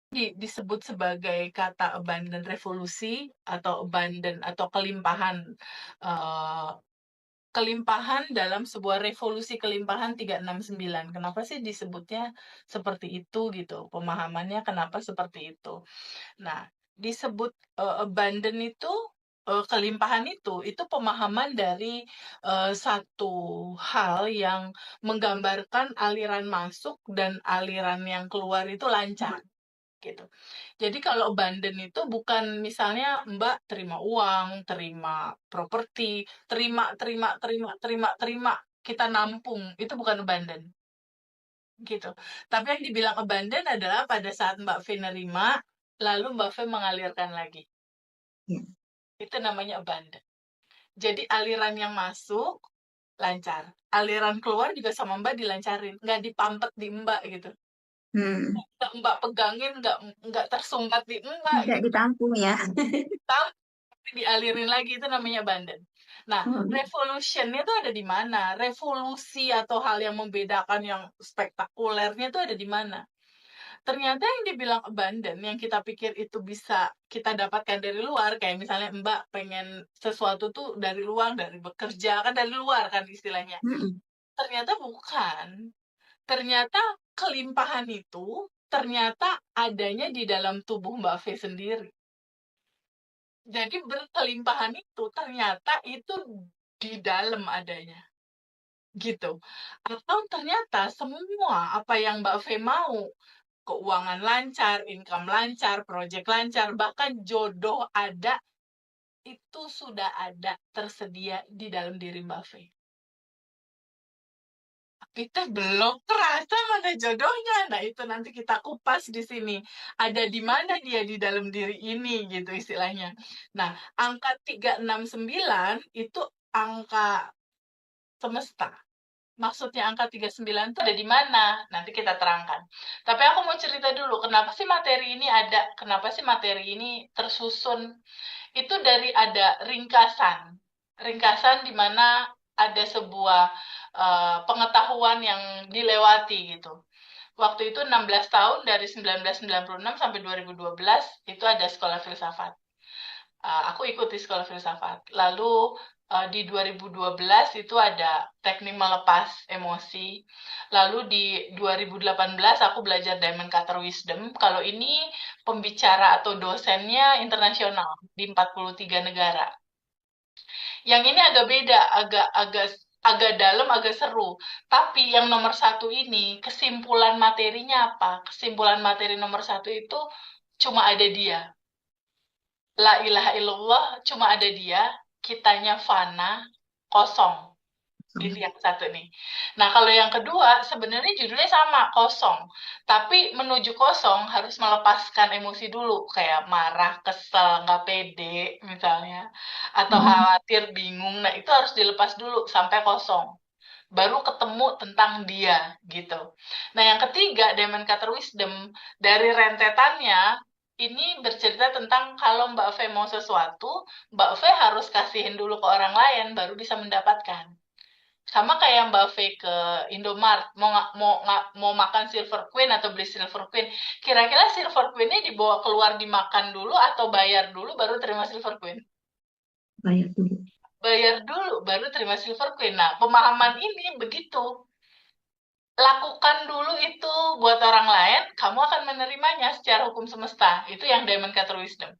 disebut sebagai kata abundant revolusi atau abundant atau kelimpahan, eee, kelimpahan dalam sebuah revolusi kelimpahan 369. Kenapa sih disebutnya seperti itu gitu, pemahamannya kenapa seperti itu. Nah, disebut, abundant itu, kelimpahan itu pemahaman dari, satu hal yang menggambarkan aliran masuk dan aliran yang keluar itu lancar, gitu. Jadi kalau abundant itu bukan misalnya Mbak terima uang, terima properti, terima terima terima terima terima, kita nampung, itu bukan abundant, gitu. Tapi yang dibilang abundant adalah pada saat Mbak V nerima, lalu Mbak V mengalirkan lagi. Ya. Itu namanya abundant. Jadi aliran yang masuk lancar, aliran keluar juga sama Mbak dilancarin, nggak dipampet di Mbak gitu. Hmm. Nggak Mbak pegangin, nggak tersumbat di Mbak Tidak gitu. ditampung ya. Tapi dialirin lagi, itu namanya abundant. Nah, Hmm. revolution-nya tuh ada di mana? Revolusi atau hal yang membedakan yang spektakulernya tuh ada di mana? Ternyata yang dibilang abundant, yang kita pikir itu bisa kita dapatkan dari luar, kayak misalnya Mbak pengen sesuatu tuh dari luar, dari bekerja, kan dari luar kan istilahnya. Mm-mm. Ternyata bukan. Ternyata kelimpahan itu ternyata adanya di dalam tubuh Mbak V sendiri. Jadi berkelimpahan itu ternyata itu di dalam adanya, gitu. Atau ternyata semua apa yang Mbak V mau, keuangan lancar, income lancar, project lancar, bahkan jodoh ada, itu sudah ada tersedia di dalam diri Mbak V. Kita belum terasa mana jodohnya. Nah, itu nanti kita kupas di sini. Ada di mana dia di dalam diri ini, gitu istilahnya. Nah, angka 369 itu angka semesta. Maksudnya angka 39 itu ada di mana? Nanti kita terangkan. Tapi aku mau cerita dulu, kenapa sih materi ini ada? Kenapa sih materi ini tersusun? Itu dari ada ringkasan. Ringkasan di mana ada sebuah pengetahuan yang dilewati gitu. Waktu itu 16 tahun dari 1996 sampai 2012 itu ada sekolah filsafat. Aku ikuti sekolah filsafat. Lalu di 2012 itu ada teknik melepas emosi. Lalu di 2018 aku belajar Diamond Cutter Wisdom. Kalau ini pembicara atau dosennya internasional di 43 negara. Yang ini agak beda, agak dalam, agak seru. Tapi yang nomor satu ini, kesimpulan materinya apa? Kesimpulan materi nomor satu itu cuma ada dia. La ilaha illallah, cuma ada dia, kitanya fana, kosong. Itu yang satu nih. Nah, kalau yang kedua, sebenarnya judulnya sama, kosong. Tapi menuju kosong harus melepaskan emosi dulu, kayak marah, kesel, nggak pede, misalnya. Atau Mm-mm. khawatir, bingung. Nah, itu harus dilepas dulu sampai kosong. Baru ketemu tentang dia, gitu. Nah, yang ketiga, Diamond Cutter Wisdom, dari rentetannya, ini bercerita tentang kalau Mbak V mau sesuatu, Mbak V harus kasihin dulu ke orang lain, baru bisa mendapatkan. Sama kayak Mbak V ke Indomart, mau makan Silver Queen atau beli Silver Queen. Kira-kira Silver Queen-nya dibawa keluar dimakan dulu atau bayar dulu baru terima Silver Queen? Bayar dulu. Bayar dulu baru terima Silver Queen. Nah, pemahaman ini begitu. Lakukan dulu itu buat orang lain, kamu akan menerimanya secara hukum semesta. Itu yang Diamond Cutter Wisdom.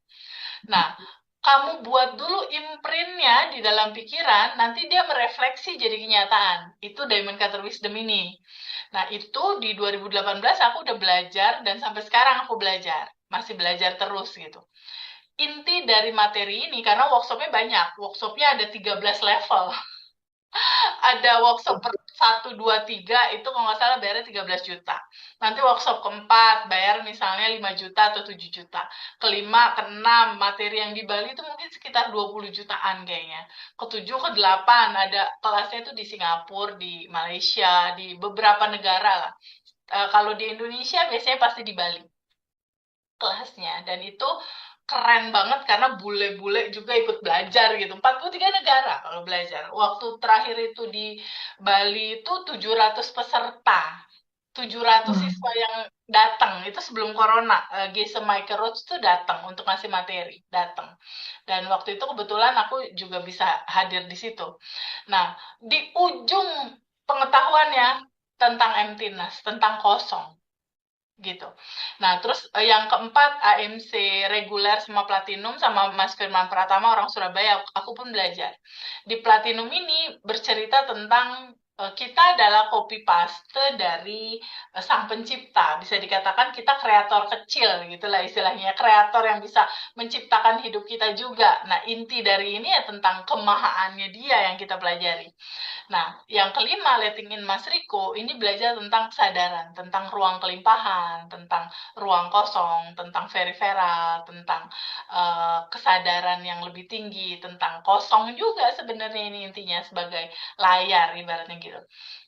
Nah, kamu buat dulu imprintnya di dalam pikiran, nanti dia merefleksi jadi kenyataan. Itu Diamond Cutter Wisdom ini. Nah, itu di 2018 aku udah belajar, dan sampai sekarang aku belajar. Masih belajar terus gitu. Inti dari materi ini, karena workshopnya banyak. Workshopnya ada 13 level. Ada workshop per 1, 2, 3, itu kalau nggak salah bayarnya 13 juta. Nanti workshop keempat, bayar misalnya 5 juta atau 7 juta. Kelima, keenam, materi yang di Bali itu mungkin sekitar 20 jutaan kayaknya. Ketujuh, kedelapan, ada kelasnya itu di Singapura, di Malaysia, di beberapa negara lah. Kalau di Indonesia biasanya pasti di Bali kelasnya. Dan itu keren banget karena bule-bule juga ikut belajar gitu. 43 negara kalau belajar. Waktu terakhir itu di Bali itu 700 peserta. 700 Wah, siswa yang datang itu sebelum corona, Gese Michael Roach tuh datang untuk ngasih materi, datang. Dan waktu itu kebetulan aku juga bisa hadir di situ. Nah, di ujung pengetahuannya tentang MTINAS, tentang kosong gitu. Nah, terus yang keempat AMC reguler sama platinum sama Mas Firman Pratama orang Surabaya, aku pun belajar. Di platinum ini bercerita tentang kita adalah copy paste dari sang pencipta. Bisa dikatakan kita kreator kecil gitulah istilahnya, kreator yang bisa menciptakan hidup kita juga. Nah, inti dari ini ya tentang kemahaannya dia yang kita pelajari. Nah, yang kelima, letting in Mas Riko, ini belajar tentang kesadaran, tentang ruang kelimpahan, tentang ruang kosong, tentang peripheral, tentang kesadaran yang lebih tinggi, tentang kosong juga sebenarnya ini intinya sebagai layar ibaratnya gitu.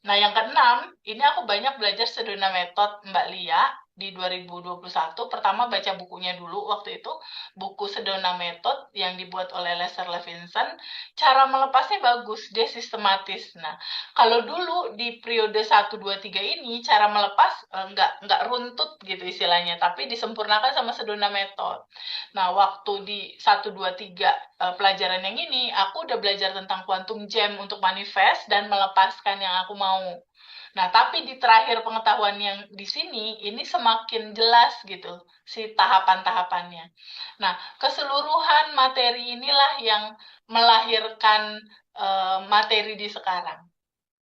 Nah, yang keenam, ini aku banyak belajar Sedona Method Mbak Lia di 2021. Pertama baca bukunya dulu waktu itu, buku Sedona Method yang dibuat oleh Lester Levinson. Cara melepasnya bagus, dia sistematis. Nah, kalau dulu di periode 1, 2, 3 ini, cara melepas nggak runtut gitu istilahnya, tapi disempurnakan sama Sedona Method. Nah, waktu di 1, 2, 3 pelajaran yang ini, aku udah belajar tentang quantum jam untuk manifest dan melepaskan yang aku mau. Nah, tapi di terakhir pengetahuan yang di sini, ini semakin jelas gitu, si tahapan-tahapannya. Nah, keseluruhan materi inilah yang melahirkan materi di sekarang.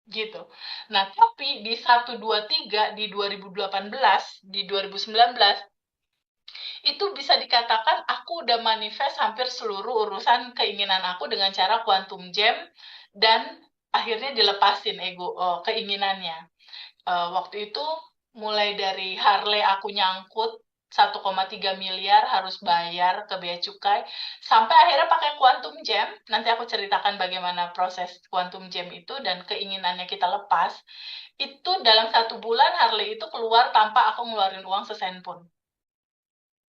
Gitu. Nah, tapi di 1, 2, 3, di 2018, di 2019, itu bisa dikatakan aku udah manifest hampir seluruh urusan keinginan aku dengan cara quantum jam dan akhirnya dilepasin keinginannya. Waktu itu mulai dari Harley aku nyangkut 1,3 miliar harus bayar ke bea cukai sampai akhirnya pakai quantum jam. Nanti aku ceritakan bagaimana proses quantum jam itu dan keinginannya kita lepas. Itu dalam 1 bulan Harley itu keluar tanpa aku ngeluarin uang sesen pun.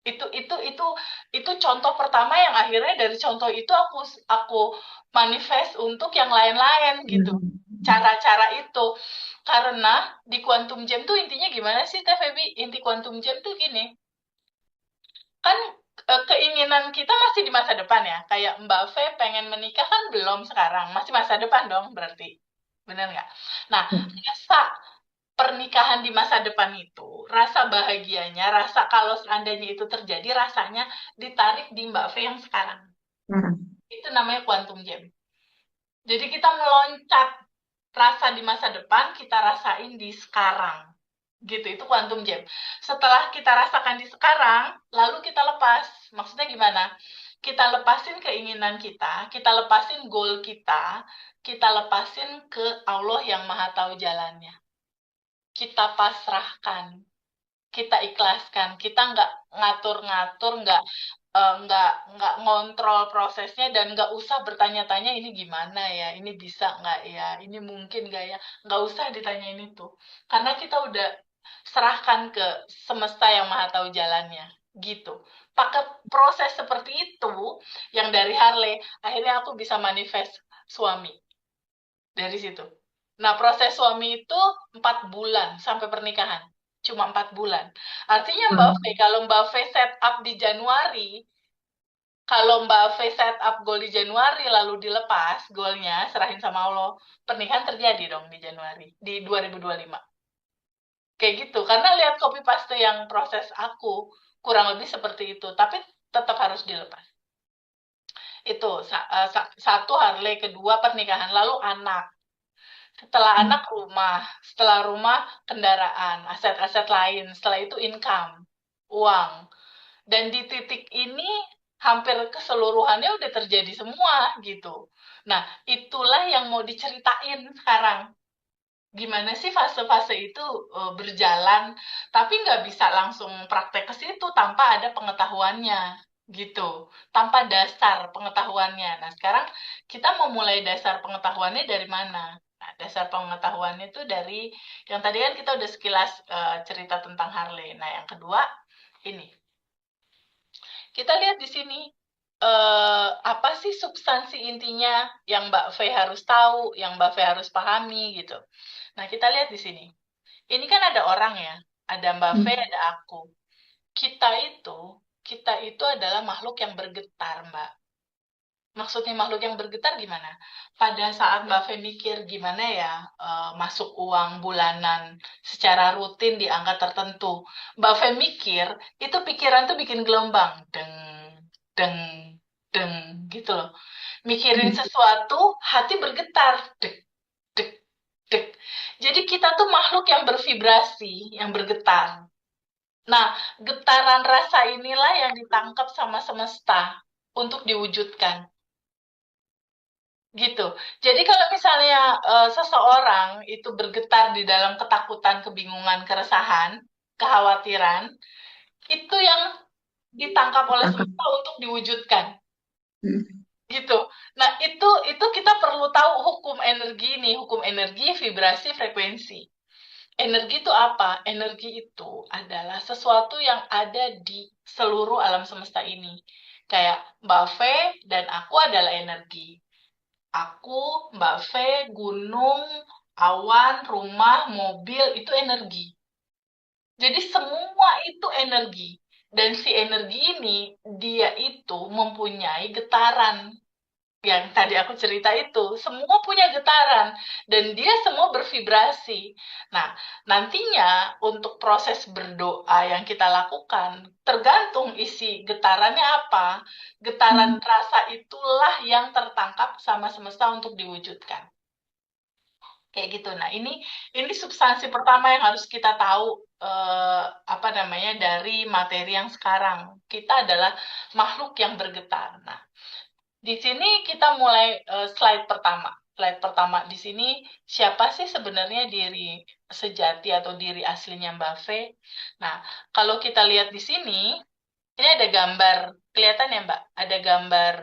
Itu contoh pertama yang akhirnya dari contoh itu aku manifest untuk yang lain-lain gitu. Cara-cara itu. Karena di quantum jam tuh intinya gimana sih Teh Feby? Inti quantum jam tuh gini. Kan keinginan kita masih di masa depan ya. Kayak Mbak Fe pengen menikah kan belum sekarang. Masih masa depan dong berarti. Bener nggak? Nah, rasa pernikahan di masa depan itu, rasa bahagianya, rasa kalau seandainya itu terjadi, rasanya ditarik di Mbak Fe yang sekarang. Itu namanya quantum jam. Jadi kita meloncat rasa di masa depan, kita rasain di sekarang. Gitu, itu quantum jam. Setelah kita rasakan di sekarang, lalu kita lepas. Maksudnya gimana? Kita lepasin keinginan kita lepasin goal kita lepasin ke Allah yang Maha Tahu jalannya. Kita pasrahkan, kita ikhlaskan, kita nggak ngatur-ngatur, nggak ngontrol prosesnya dan nggak usah bertanya-tanya ini gimana ya, ini bisa nggak ya, ini mungkin nggak ya, nggak usah ditanyain itu, karena kita udah serahkan ke semesta yang Maha Tahu jalannya, gitu. Pakai proses seperti itu, yang dari Harley, akhirnya aku bisa manifest suami dari situ. Nah, proses suami itu 4 bulan sampai pernikahan. Cuma 4 bulan. Artinya Mbak Fe, kalau Mbak Fe set up di Januari, kalau Mbak Fe set up goal di Januari, lalu dilepas goalnya, serahin sama Allah, pernikahan terjadi dong di Januari, di 2025. Kayak gitu, karena lihat copy paste yang proses aku, kurang lebih seperti itu, tapi tetap harus dilepas. Itu, satu Harley, kedua pernikahan, lalu anak. Setelah anak setelah rumah kendaraan, aset-aset lain, setelah itu income, uang. Dan di titik ini hampir keseluruhannya udah terjadi semua gitu. Nah, itulah yang mau diceritain sekarang. Gimana sih fase-fase itu berjalan, tapi nggak bisa langsung praktek ke situ tanpa ada pengetahuannya gitu, tanpa dasar pengetahuannya. Nah, sekarang kita mau mulai dasar pengetahuannya dari mana? Nah, dasar pengetahuannya itu dari yang tadi kan kita udah sekilas cerita tentang Harley. Nah, yang kedua ini. Kita lihat di sini apa sih substansi intinya yang Mbak Fe harus tahu, yang Mbak Fe harus pahami gitu. Nah, kita lihat di sini. Ini kan ada orang ya, Ada Mbak Hmm. Fe, ada aku. Kita itu adalah makhluk yang bergetar, Mbak. Maksudnya makhluk yang bergetar gimana? Pada saat Mbak Fe mikir gimana ya masuk uang bulanan secara rutin di angka tertentu. Mbak Fe mikir, itu pikiran tuh bikin gelombang. Deng, deng, deng gitu loh. Mikirin Hmm. sesuatu, hati bergetar. Dek, dek, dek. Jadi kita tuh makhluk yang bervibrasi, yang bergetar. Nah, getaran rasa inilah yang ditangkap sama semesta untuk diwujudkan. Gitu. Jadi kalau misalnya seseorang itu bergetar di dalam ketakutan, kebingungan, keresahan, kekhawatiran, itu yang ditangkap oleh Tangkap. semesta untuk diwujudkan. Hmm. Gitu. Nah, itu kita perlu tahu hukum energi ini, hukum energi, vibrasi, frekuensi. Energi itu apa? Energi itu adalah sesuatu yang ada di seluruh alam semesta ini. Kayak Mbak Fe dan aku adalah energi. Aku, Mbak Fe, gunung, awan, rumah, mobil, itu energi. Jadi semua itu energi. Dan si energi ini, dia itu mempunyai getaran. Yang tadi aku cerita itu, semua punya getaran. Dan dia semua bervibrasi. Nah, nantinya untuk proses berdoa yang kita lakukan, tergantung isi getarannya apa. Getaran Hmm. rasa itulah yang tertangkap sama semesta untuk diwujudkan. Kayak gitu. Nah, ini substansi pertama yang harus kita tahu apa namanya dari materi yang sekarang. Kita adalah makhluk yang bergetar. Nah, di sini kita mulai slide pertama. Slide pertama di sini siapa sih sebenarnya diri sejati atau diri aslinya Mbak Fe? Nah, kalau kita lihat di sini, ini ada gambar. Kelihatan ya, Mbak? Ada gambar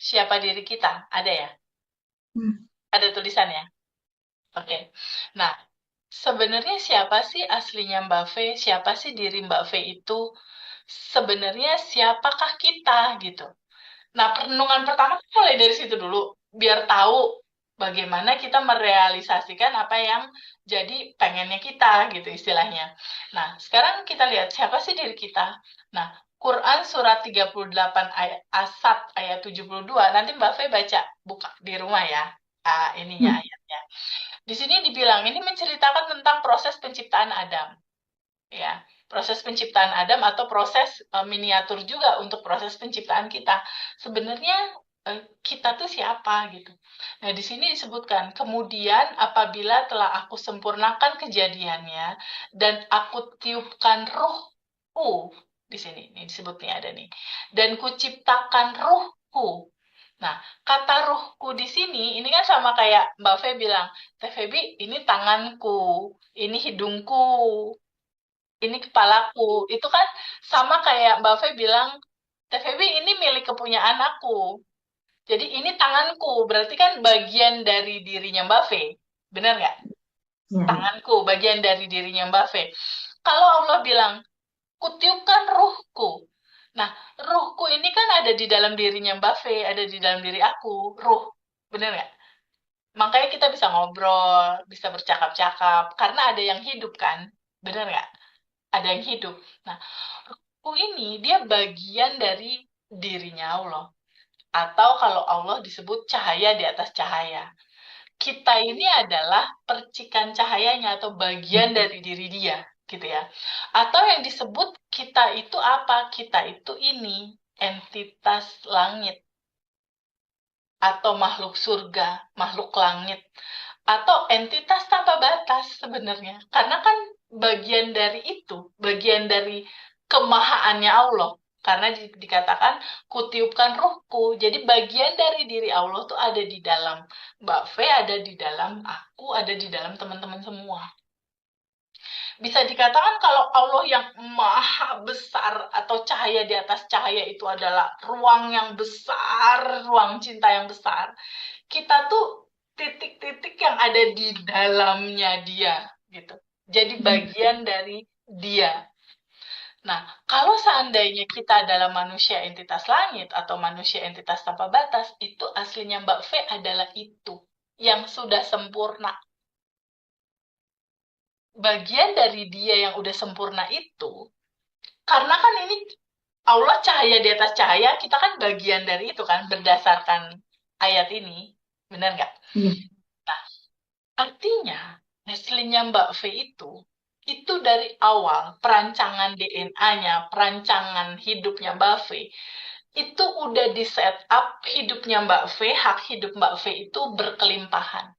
siapa diri kita? Ada ya? Hmm. Ada tulisannya. Oke. Nah, sebenarnya siapa sih aslinya Mbak Fe? Siapa sih diri Mbak Fe itu? Sebenarnya siapakah kita gitu? Nah, perenungan pertama mulai dari situ dulu, biar tahu bagaimana kita merealisasikan apa yang jadi pengennya kita gitu istilahnya. Nah, sekarang kita lihat siapa sih diri kita. Nah, Quran surat 38 ayat Asad ayat 72. Nanti Mbak Fe baca buka di rumah ya. Ininya Hmm. ayatnya. Di sini dibilang ini menceritakan tentang proses penciptaan Adam, ya. Proses penciptaan Adam atau proses miniatur juga untuk proses penciptaan kita. Sebenarnya kita tuh siapa gitu. Nah, di sini disebutkan, kemudian apabila telah aku sempurnakan kejadiannya dan aku tiupkan ruhku di sini, ini disebut nih ada nih. Dan kuciptakan ruhku. Nah, kata ruhku di sini, ini kan sama kayak Mbak Fe bilang, Teh Febi, ini tanganku, ini hidungku, ini kepalaku. Itu kan sama kayak Mbak Fe bilang, Teh Febi, ini milik kepunyaan aku. Jadi ini tanganku, berarti kan bagian dari dirinya Mbak Fe. Benar nggak? Ya, ya. Tanganku, bagian dari dirinya Mbak Fe. Kalau Allah bilang, kutiupkan ruhku. Nah, ruhku ini kan ada di dalam dirinya Mbak Fe, ada di dalam diri aku, ruh. Bener nggak? Makanya kita bisa ngobrol, bisa bercakap-cakap, karena ada yang hidup kan? Bener nggak? Ada yang hidup. Nah, ruh ini dia bagian dari dirinya Allah. Atau kalau Allah disebut cahaya di atas cahaya. Kita ini adalah percikan cahayanya atau bagian dari diri dia, gitu ya. Atau yang disebut kita itu apa? Kita itu ini entitas langit atau makhluk surga, makhluk langit atau entitas tanpa batas sebenarnya. Karena kan bagian dari itu, bagian dari kemahaannya Allah. Karena dikatakan kutiupkan ruhku. Jadi bagian dari diri Allah tuh ada di dalam Mbak Fe, ada di dalam aku, ada di dalam teman-teman semua. Bisa dikatakan kalau Allah yang maha besar atau cahaya di atas cahaya itu adalah ruang yang besar, ruang cinta yang besar. Kita tuh titik-titik yang ada di dalamnya dia gitu. Jadi Hmm. bagian dari dia. Nah, kalau seandainya kita adalah manusia entitas langit atau manusia entitas tanpa batas, itu aslinya Mbak Fe adalah itu yang sudah sempurna. bagian dari dia yang udah sempurna itu, karena kan ini Allah cahaya di atas cahaya, kita kan bagian dari itu kan, berdasarkan ayat ini. Benar nggak? Iya. Nah, artinya, Neslinya Mbak V itu dari awal, perancangan DNA-nya, perancangan hidupnya Mbak V, itu udah di set up hidupnya Mbak V, hak hidup Mbak V itu berkelimpahan.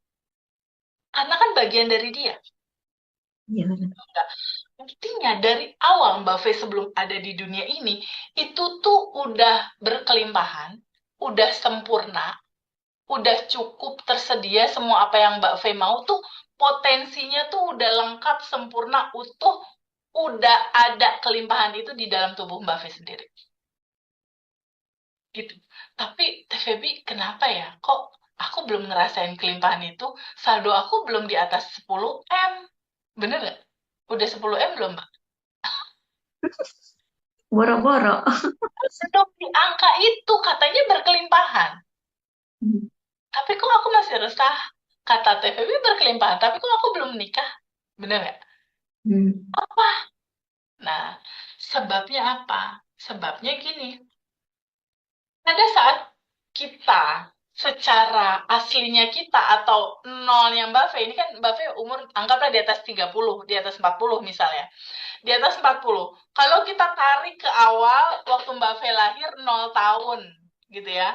Karena kan bagian dari dia. Iya benar. Artinya dari awal Mbak V sebelum ada di dunia ini, itu tuh udah berkelimpahan, udah sempurna, udah cukup tersedia semua apa yang Mbak V mau tuh potensinya tuh udah lengkap, sempurna, utuh, udah ada kelimpahan itu di dalam tubuh Mbak V sendiri. Gitu. Tapi TVB kenapa ya? Kok aku belum ngerasain kelimpahan itu? Saldo aku belum di atas 10M. Bener nggak? Udah 10M belum, Mbak? Boro-boro. Belum di angka itu, katanya berkelimpahan. Hmm. Tapi kok aku masih resah? Kata TVB berkelimpahan, tapi kok aku belum menikah? Bener nggak? Hmm. Nah, sebabnya apa? Sebabnya gini, pada saat kita secara aslinya kita atau nolnya Mbak V, ini kan Mbak V umur anggaplah di atas 30, di atas 40 misalnya. Di atas 40. Kalau kita tarik ke awal waktu Mbak V lahir 0 tahun gitu ya.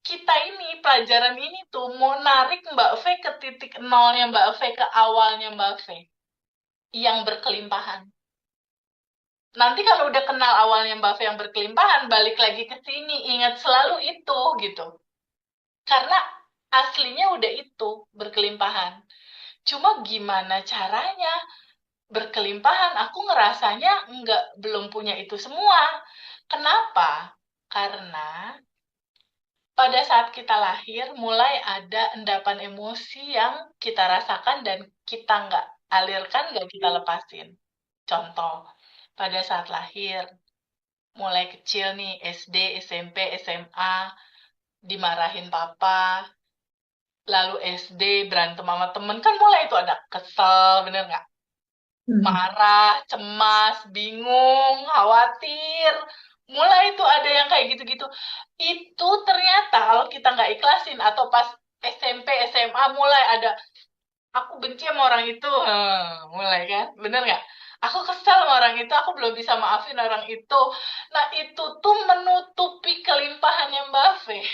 Kita ini pelajaran ini tuh mau narik Mbak V ke titik nolnya Mbak V, ke awalnya Mbak V yang berkelimpahan. Nanti kalau udah kenal awalnya Mbak V yang berkelimpahan, balik lagi ke sini, ingat selalu itu gitu. Karena aslinya udah itu, berkelimpahan. Cuma gimana caranya berkelimpahan? Aku ngerasanya belum punya itu semua. Kenapa? Karena pada saat kita lahir, mulai ada endapan emosi yang kita rasakan dan kita nggak alirkan, nggak kita lepasin. Contoh, pada saat lahir, mulai kecil nih, SD, SMP, SMA, dimarahin papa, lalu SD berantem sama temen, kan mulai itu ada kesel, bener nggak? Hmm. Marah, cemas, bingung, khawatir, mulai itu ada yang kayak gitu-gitu. Itu ternyata kalau kita nggak ikhlasin atau pas SMP, SMA mulai ada aku benci sama orang itu, mulai kan, bener nggak? Aku kesal sama orang itu, aku belum bisa maafin orang itu. Nah itu tuh menutupi kelimpahannya Mbak Fe.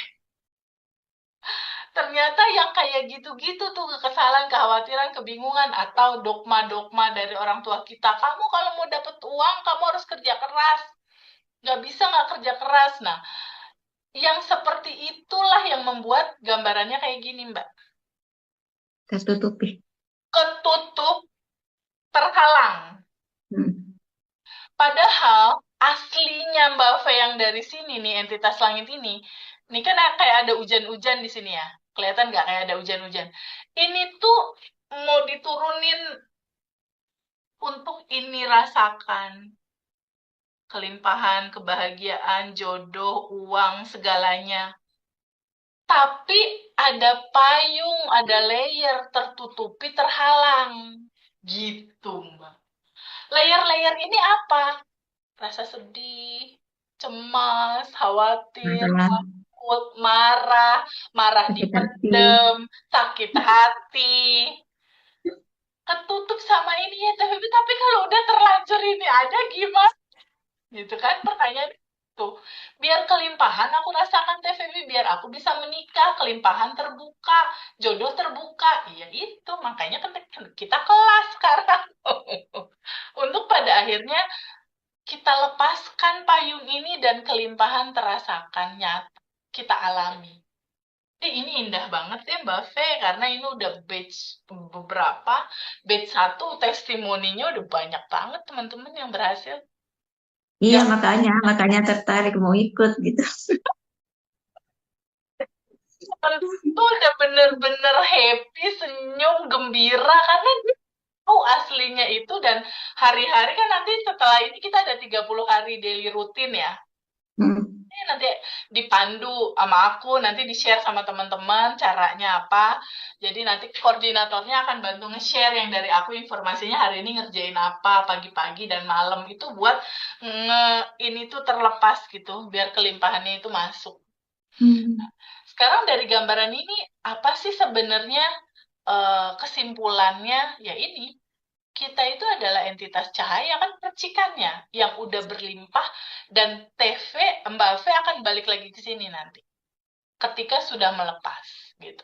Ternyata yang kayak gitu-gitu tuh, kekesalan, kekhawatiran, kebingungan, atau dogma-dogma dari orang tua kita. Kamu kalau mau dapet uang, kamu harus kerja keras. Nggak bisa nggak kerja keras. Nah, yang seperti itulah yang membuat gambarannya kayak gini, Mbak. Tertutupi. Ketutup, terhalang. Hmm. Padahal aslinya Mbak Fe yang dari sini nih, entitas langit ini kan kayak ada hujan-hujan di sini ya. Kelihatan nggak kayak ada hujan-hujan? Ini tuh mau diturunin untuk ini rasakan. Kelimpahan, kebahagiaan, jodoh, uang, segalanya. Tapi ada payung, ada layer tertutupi, terhalang. Gitu, Mbak. Layer-layer ini apa? Rasa sedih, cemas, khawatir, Marah, takut, marah, marah sakit hati. dipendem, sakit hati, ketutup sama ini ya. Tapi kalau udah terlanjur ini ada gimana? Gitu kan pertanyaan itu. Biar kelimpahan aku rasakan TVB, biar aku bisa menikah, kelimpahan terbuka, jodoh terbuka. Iya itu, makanya kan kita kelas sekarang. Untuk pada akhirnya kita lepaskan payung ini dan kelimpahan terasakan nyata, kita alami. Ini indah banget ya Mbak Fe, karena ini udah batch beberapa, batch 1 testimoninya udah banyak banget teman-teman yang berhasil. Iya, Yang makanya tertarik mau ikut gitu. tuh udah bener-bener happy, senyum, gembira, karena dia tahu aslinya itu, dan hari-hari kan nanti setelah ini kita ada 30 hari daily rutin ya. Hmm. nanti dipandu sama aku, nanti di-share sama teman-teman caranya apa. Jadi nanti koordinatornya akan bantu nge-share yang dari aku informasinya hari ini ngerjain apa pagi-pagi dan malam itu buat ini tuh terlepas gitu, biar kelimpahannya itu masuk. Hmm. Sekarang dari gambaran ini apa sih sebenarnya kesimpulannya? Ya ini, kita itu adalah entitas cahaya kan percikannya yang udah berlimpah dan TV Mbak V akan balik lagi ke sini nanti ketika sudah melepas gitu.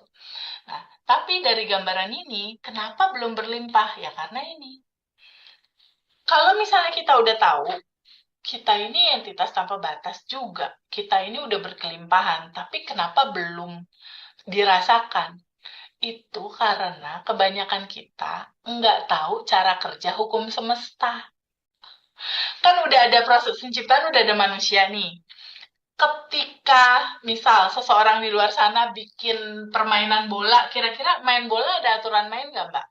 Nah, tapi dari gambaran ini kenapa belum berlimpah? Ya karena ini. Kalau misalnya kita udah tahu kita ini entitas tanpa batas juga. Kita ini udah berkelimpahan, tapi kenapa belum dirasakan? Itu karena kebanyakan kita nggak tahu cara kerja hukum semesta. Kan udah ada proses penciptaan, udah ada manusia nih. Ketika misal seseorang di luar sana bikin permainan bola, kira-kira main bola ada aturan main nggak, Mbak?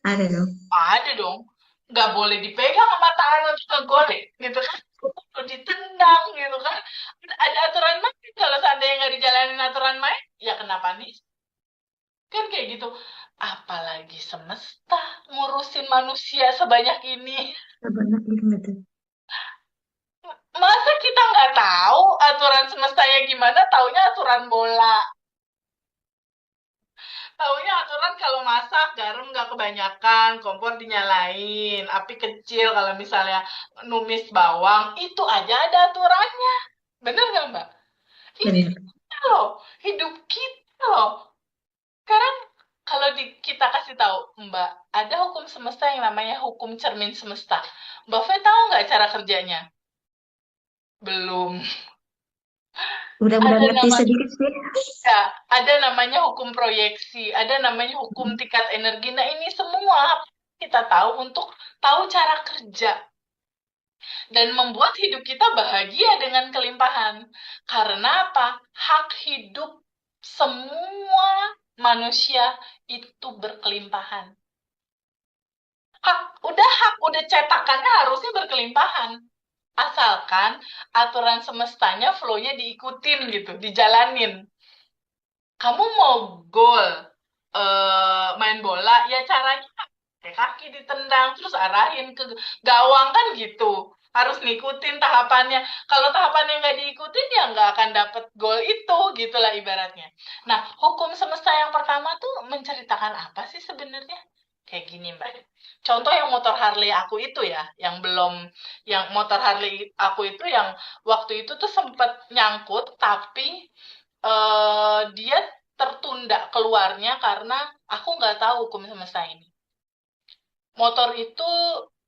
Ada dong. Ada dong. Nggak boleh dipegang sama tangan untuk ngegolek, gitu kan. Perlu ditendang, gitu kan. Ada aturan main. Kalau seandainya nggak dijalanin aturan main, ya kenapa nih? Kan kayak gitu. Apalagi semesta ngurusin manusia sebanyak ini. Sebenarnya gitu. Masa kita nggak tahu aturan semestanya gimana? Taunya aturan bola. Taunya aturan kalau masak garam nggak kebanyakan, kompor dinyalain, api kecil kalau misalnya numis bawang, itu aja ada aturannya. Bener nggak, Mbak? Ini Benar. kita loh, hidup kita loh. Sekarang kalau kita kasih tahu, Mbak, ada hukum semesta yang namanya hukum cermin semesta. Mbak Fe tahu nggak cara kerjanya? Belum. Udah Ada ngerti nama sedikit sih. Ya, ada namanya hukum proyeksi, ada namanya hukum tingkat energi. Nah, ini semua kita tahu untuk tahu cara kerja dan membuat hidup kita bahagia dengan kelimpahan. Karena apa? Hak hidup semua manusia itu berkelimpahan. Udah cetakannya harusnya berkelimpahan. Asalkan aturan semestanya flow-nya diikutin gitu, dijalanin. Kamu mau gol main bola, ya caranya pakai kaki ditendang terus arahin ke gawang kan gitu. Harus ngikutin tahapannya. Kalau tahapannya nggak diikutin ya nggak akan dapet gol itu, gitulah ibaratnya. Nah, hukum semesta yang pertama tuh menceritakan apa sih sebenarnya? Kayak gini, Mbak. Contoh yang motor Harley aku itu ya, yang belum, yang motor Harley aku itu yang waktu itu tuh sempat nyangkut, tapi dia tertunda keluarnya karena aku nggak tahu hukum semesta ini. Motor itu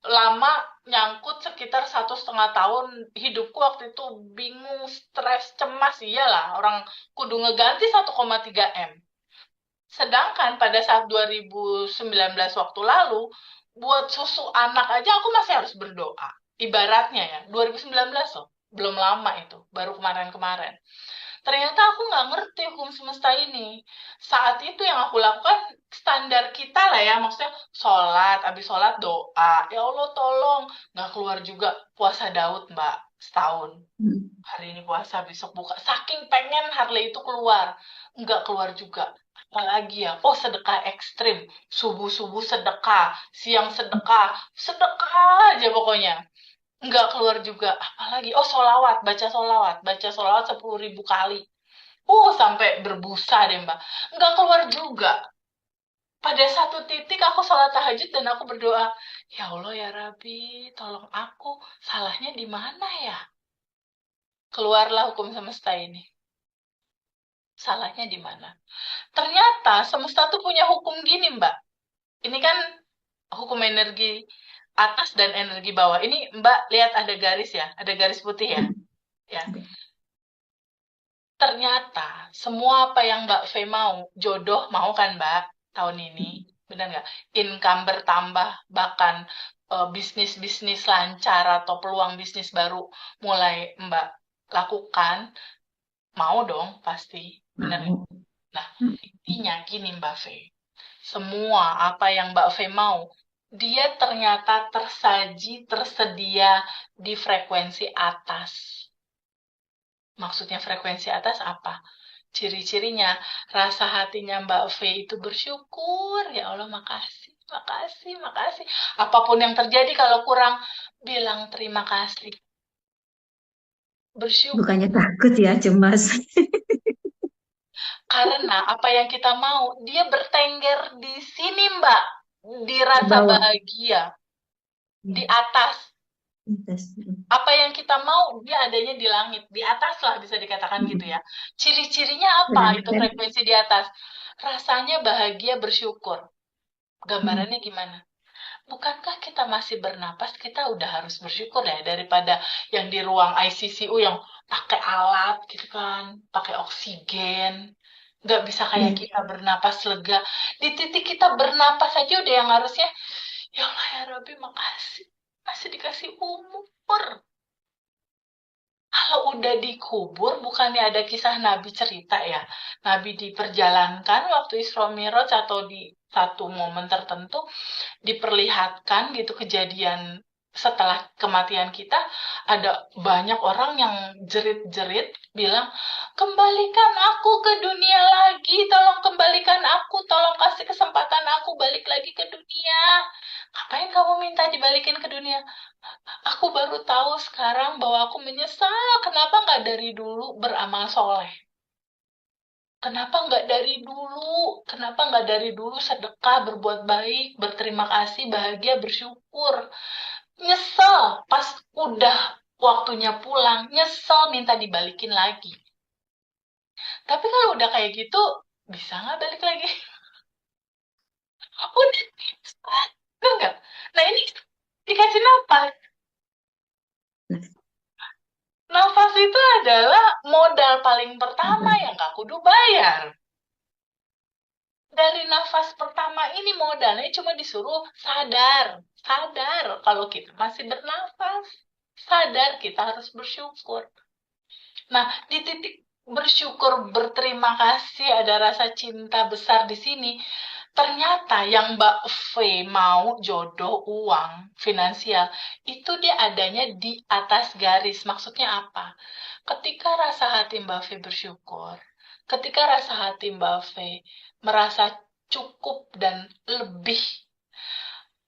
lama nyangkut sekitar 1,5 tahun. Hidupku waktu itu bingung, stres, cemas. Iyalah, orang kudu ngeganti 1,3 M. Sedangkan pada saat 2019 waktu lalu, buat susu anak aja aku masih harus berdoa. Ibaratnya ya, 2019 loh. Belum lama itu, baru kemarin-kemarin. Ternyata aku nggak ngerti hukum semesta ini. Saat itu yang aku lakukan standar kita lah ya, maksudnya sholat, habis sholat doa. Ya Allah tolong, nggak keluar juga puasa Daud Mbak, setahun. Hmm. Hari ini puasa, besok buka. Saking pengen Harley itu keluar, nggak keluar juga. Apalagi ya, oh sedekah ekstrim. Subuh-subuh sedekah, siang sedekah, sedekah aja pokoknya nggak keluar juga. Apalagi, oh solawat, baca solawat 10.000 kali. Sampai berbusa deh mbak. Nggak keluar juga. Pada satu titik aku sholat tahajud dan aku berdoa, ya Allah ya Rabbi, tolong aku, salahnya di mana ya? Keluarlah hukum semesta ini. Salahnya di mana? Ternyata semesta tuh punya hukum gini mbak. Ini kan hukum energi atas dan energi bawah. Ini mbak lihat ada garis ya, ada garis putih ya. Ya, ternyata semua apa yang Mbak V mau, jodoh mau kan Mbak tahun ini, benar nggak? Income bertambah, bahkan bisnis-bisnis lancar atau peluang bisnis baru mulai Mbak lakukan, mau dong pasti, benar nggak? Mau. Nah, intinya gini Mbak V, semua apa yang Mbak V mau, dia ternyata tersedia di frekuensi atas. Maksudnya frekuensi atas apa? Ciri-cirinya, rasa hatinya Mbak V itu bersyukur. Ya Allah, makasih, makasih, makasih. Apapun yang terjadi kalau kurang, bilang terima kasih. Bersyukur. Bukannya takut ya, cemas. Karena apa yang kita mau, dia bertengger di sini, Mbak. Di Di rasa bawah. bahagia. Ya, Di atas. atas. Apa yang kita mau, dia adanya di langit. Di atas lah bisa dikatakan gitu ya. Ciri-cirinya apa itu Benar-benar. frekuensi di atas? Rasanya bahagia bersyukur. Gambarannya gimana? Bukankah kita masih bernapas, kita udah harus bersyukur ya daripada yang di ruang ICCU yang pakai alat gitu kan, pakai oksigen, nggak bisa kayak Ya, kita bernapas lega. Di titik kita bernapas aja udah yang harusnya, ya Allah ya Rabbi makasih, masih dikasih umur. Kalau udah dikubur, bukannya ada kisah Nabi cerita ya, Nabi diperjalankan waktu Isra Mi'raj atau di satu momen tertentu, diperlihatkan gitu kejadian setelah kematian kita, ada banyak orang yang jerit-jerit bilang, kembalikan aku ke dunia lagi, tolong kembalikan aku, tolong kasih kesempatan aku balik lagi ke dunia. Ngapain kamu minta dibalikin ke dunia? Aku baru tahu sekarang bahwa aku menyesal kenapa nggak dari dulu beramal soleh. Kenapa nggak dari dulu? Kenapa nggak dari dulu sedekah, berbuat baik, berterima kasih, bahagia, bersyukur. Nyesel pas udah waktunya pulang, nyesel minta dibalikin lagi. Tapi kalau udah kayak gitu, bisa nggak balik lagi? Udah, enggak. Nah ini dikasih nafas. Nafas itu adalah modal paling pertama yang gak kudu bayar. Dari nafas pertama ini modalnya cuma disuruh sadar. Sadar kalau kita masih bernafas. Sadar kita harus bersyukur. Nah, di titik bersyukur, berterima kasih, ada rasa cinta besar di sini. Ternyata yang Mbak V mau jodoh, uang, finansial, itu dia adanya di atas garis. Maksudnya apa? Ketika rasa hati Mbak V bersyukur, ketika rasa hati Mbak V merasa cukup dan lebih,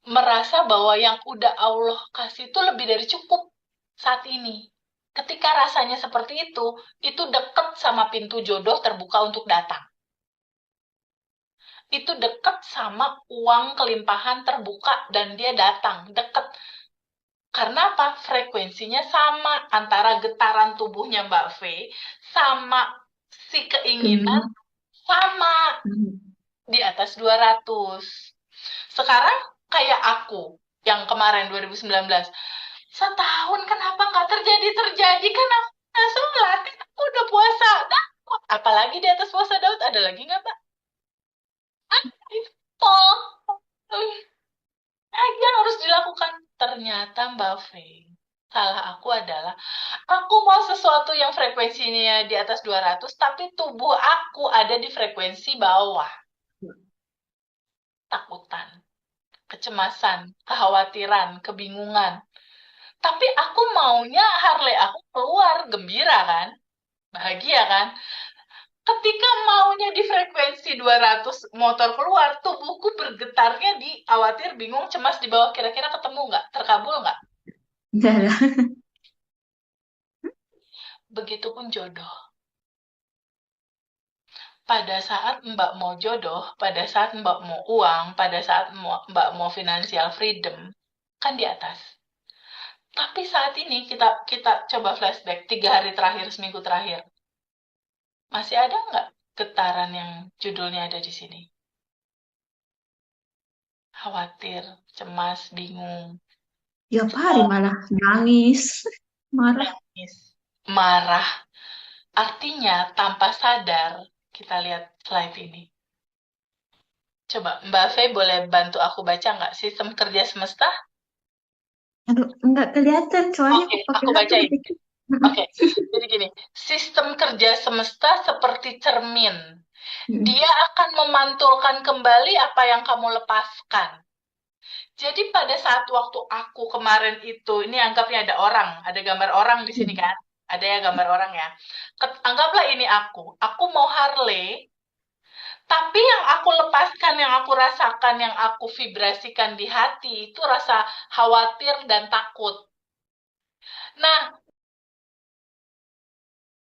merasa bahwa yang udah Allah kasih itu lebih dari cukup saat ini. Ketika rasanya seperti itu deket sama pintu jodoh terbuka untuk datang. Itu deket sama uang kelimpahan terbuka dan dia datang. Deket. Karena apa? Frekuensinya sama antara getaran tubuhnya Mbak V sama si keinginan keinginan. sama di atas 200. Sekarang kayak aku yang kemarin 2019. Setahun kenapa nggak terjadi-terjadi? Kan aku udah sholat, kan aku udah puasa. Daud. Apalagi di atas puasa Daud ada lagi nggak, Mbak? Pol. Yang harus dilakukan. Ternyata Mbak Fei, salah aku adalah, aku mau sesuatu yang frekuensinya di atas 200, tapi tubuh aku ada di frekuensi bawah. Takutan, kecemasan, kekhawatiran, kebingungan. Tapi aku maunya Harley aku keluar, gembira kan? Bahagia kan? Ketika maunya di frekuensi 200 motor keluar, tubuhku bergetarnya di khawatir, bingung, cemas di bawah. Kira-kira ketemu nggak? Terkabul nggak? Enggak lah. Begitupun jodoh. Pada saat Mbak mau jodoh, pada saat Mbak mau uang, pada saat Mbak mau financial freedom, kan di atas. Tapi saat ini kita kita coba flashback 3 hari terakhir, seminggu terakhir. Masih ada nggak getaran yang judulnya ada di sini? Khawatir, cemas, bingung, Tiap hari malah nangis, marah. nangis, marah. Artinya tanpa sadar, kita lihat slide ini. Coba Mbak Fe boleh bantu aku baca nggak sistem kerja semesta? Aduh, enggak kelihatan soalnya Oke, aku pakai aku HP bacain. kecil. Oke, jadi gini, sistem kerja semesta seperti cermin. Dia akan memantulkan kembali apa yang kamu lepaskan. Jadi pada saat waktu aku kemarin itu, ini anggapnya ada orang, ada gambar orang di sini kan. Ada ya gambar orang ya. Anggaplah ini aku. Aku mau Harley, tapi yang aku lepaskan, yang aku rasakan, yang aku vibrasikan di hati itu rasa khawatir dan takut. Nah,